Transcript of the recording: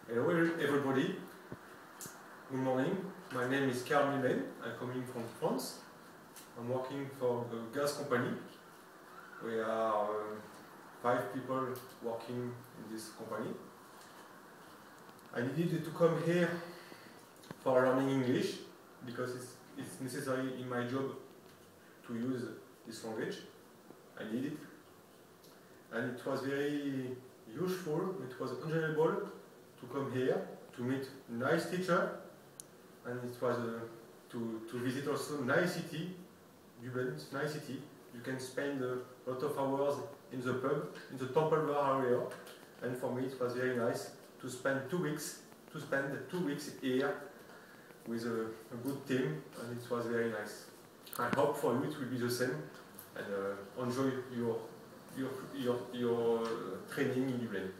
Hello everybody, good morning. My name is Karl Millen. I'm coming from France. I'm working for a gas company. We are 5 people working in this company. I needed to come here for learning English because it's necessary in my job to use this language. I need it. And it was very useful, it was enjoyable to come here, to meet nice teacher, and it was to visit also nice city, Dublin, nice city. You can spend a lot of hours in the pub, in the Temple Bar area, and for me it was very nice to spend 2 weeks, here with a good team, and it was very nice. I hope for you it will be the same, and enjoy your training in Dublin.